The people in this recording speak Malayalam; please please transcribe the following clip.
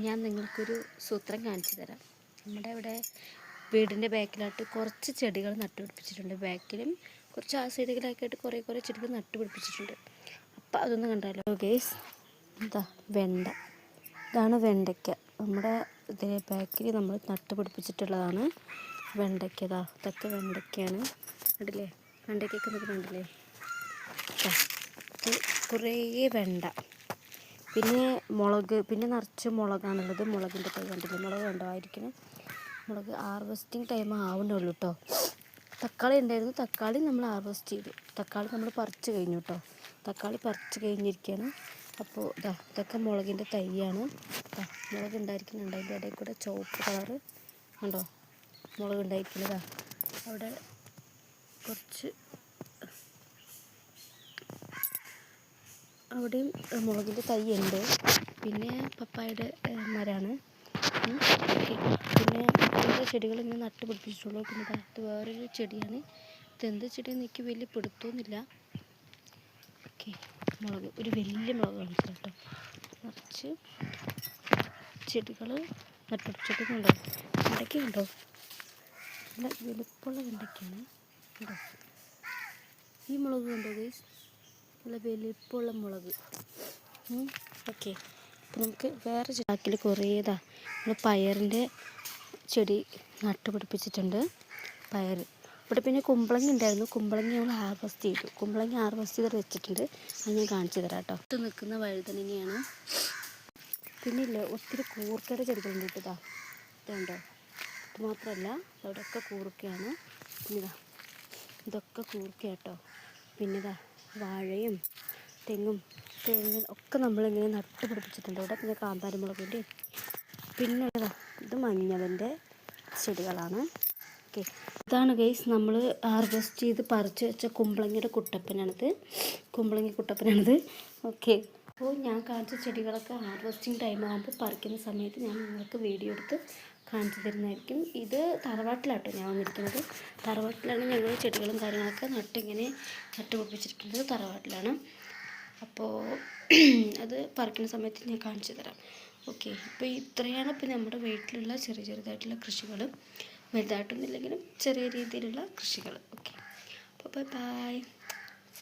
ഞാൻ നിങ്ങൾക്കൊരു സൂത്രം കാണിച്ചു തരാം. നമ്മുടെ ഇവിടെ വീടിൻ്റെ ബാക്കിലായിട്ട് കുറച്ച് ചെടികൾ നട്ടുപിടിപ്പിച്ചിട്ടുണ്ട്. ബാക്കിലും കുറച്ച് ആ സൈഡുകളായിട്ട് കുറേ ചെടികൾ നട്ടുപിടിപ്പിച്ചിട്ടുണ്ട്. അപ്പോൾ അതൊന്നും കണ്ടാലോ ഗേസ്. എന്താ വെണ്ട, ഇതാണ് വെണ്ടയ്ക്ക. നമ്മുടെ ഇതിലെ ബാക്കിൽ നമ്മൾ നട്ടുപിടിപ്പിച്ചിട്ടുള്ളതാണ് വെണ്ടയ്ക്ക. ഇതൊക്കെ വെണ്ടയ്ക്കയാണ്. കണ്ടില്ലേ, വെണ്ടയ്ക്കൊക്കെ നമുക്ക് കണ്ടില്ലേ. കുറേ വെണ്ട, പിന്നെ മുളക്, പിന്നെ നിറച്ച് മുളകാണുള്ളത്. മുളകിൻ്റെ തൈ കണ്ടില്ലേ, മുളക് കണ്ടമായിരിക്കണം. മുളക് ഹാർവെസ്റ്റിംഗ് ടൈം ആവുന്നുള്ളൂ കേട്ടോ. തക്കാളി ഉണ്ടായിരുന്നു, തക്കാളി നമ്മൾ ഹാർവെസ്റ്റ് ചെയ്തു. തക്കാളി നമ്മൾ പറിച്ച് കഴിഞ്ഞു കേട്ടോ. തക്കാളി പറിച്ച് കഴിഞ്ഞിരിക്കുകയാണ്. അപ്പോൾ ഇതൊക്കെ മുളകിൻ്റെ തൈയാണ്. മുളക് ഉണ്ടായിരിക്കുന്നുണ്ട്. അതിൻ്റെ ഇടയിൽ കൂടെ ചുവപ്പ് കളറ് ഉണ്ടോ മുളക് ഉണ്ടായിരിക്കുന്നതാ. അവിടെ കുറച്ച് അവിടെയും മുളകിൻ്റെ തൈ ഉണ്ട്. പിന്നെ പപ്പായയുടെ മരമാണ്. പിന്നെ ഓരോ ചെടികൾ ഇങ്ങനെ നട്ടുപിടിപ്പിച്ചിട്ടുള്ളൂ. പിന്നെ ഇത് വേറൊരു ചെടിയാണ്. ഇതെന്ത് ചെടിയെന്ന് എനിക്ക് വലിയ പിടുത്തമൊന്നുമില്ല. ഓക്കെ, മുളക്, ഒരു വലിയ മുളക് കാണിച്ചു കേട്ടോ. നിറച്ച് ചെടികൾ നട്ടുപിടിച്ചിട്ടുണ്ടോ. വെണ്ടയ്ക്കുണ്ടോ, നല്ല വലുപ്പമുള്ള വെണ്ടയ്ക്കാണ് കേട്ടോ. ഈ മുളക് കണ്ടോ ഗൈസ്, നല്ല വലിപ്പമുള്ള മുളക്. ഓക്കെ, അപ്പോൾ നമുക്ക് വേറെ ചാക്കിൽ കുറേ നമ്മൾ പയറിൻ്റെ ചെടി നട്ടുപിടിപ്പിച്ചിട്ടുണ്ട്. പയർ ഇവിടെ, പിന്നെ കുമ്പളങ്ങ ഉണ്ടായിരുന്നു. കുമ്പളങ്ങ നമ്മൾ ഹാർവെസ്റ്റ് ചെയ്തു. കുമ്പളങ്ങ ഹാർവെസ്റ്റ് ചെയ്ത് വെച്ചിട്ടുണ്ട്. അത് ഞാൻ കാണിച്ചു തരാം കേട്ടോ. ഇത് നിൽക്കുന്ന വഴുതനങ്ങയാണ്. പിന്നെ ഇല്ല, ഒത്തിരി കൂർക്കയുടെ ചെടികളുണ്ട് കേട്ടോ. ഇതുണ്ടോ, ഇത് മാത്രമല്ല, അവിടെയൊക്കെ കൂർക്കയാണ്. പിന്നെ ഇതൊക്കെ കൂർക്ക കേട്ടോ. പിന്നെ വാഴയും തെങ്ങും ഒക്കെ നമ്മളിങ്ങനെ നട്ടുപിടിപ്പിച്ചിട്ടുണ്ട് ഇവിടെ. പിന്നെ കാന്താരിമുളകിൻ്റെ, പിന്നെ ഇത് മഞ്ഞളിൻ്റെ ചെടികളാണ്. ഓക്കെ, ഇതാണ് ഗൈസ് നമ്മൾ ഹാർവെസ്റ്റ് ചെയ്ത് പറിച്ച് വെച്ച കുമ്പളങ്ങയുടെ കുട്ടപ്പനാണിത്. കുമ്പളങ്ങ കുട്ടപ്പനാണിത്. ഓക്കെ, അപ്പോൾ ഞാൻ കാണിച്ച ചെടികളൊക്കെ ഹാർവെസ്റ്റിംഗ് ടൈം ആകുമ്പോൾ പറിക്കുന്ന സമയത്ത് ഞാൻ നിങ്ങൾക്ക് വീഡിയോ എടുത്ത് കാണിച്ചു തരുന്നതായിരിക്കും. ഇത് തറവാട്ടിലാട്ടോ ഞാൻ വന്നിരിക്കുന്നത്. തറവാട്ടിലാണ് ഞങ്ങൾ ചെടികളും കാര്യങ്ങളൊക്കെ നട്ടുപിടിപ്പിച്ചിരിക്കുന്നത്. തറവാട്ടിലാണ്. അപ്പോൾ അത് പറിക്കുന്ന സമയത്ത് ഞാൻ കാണിച്ചു തരാം. ഓക്കെ, അപ്പോൾ ഇത്രയാണ് ഇപ്പോൾ നമ്മുടെ വീട്ടിലുള്ള ചെറുതായിട്ടുള്ള കൃഷികൾ. വലുതായിട്ടൊന്നുമില്ലെങ്കിലും ചെറിയ രീതിയിലുള്ള കൃഷികൾ. ഓക്കെ, അപ്പോൾ ബൈ.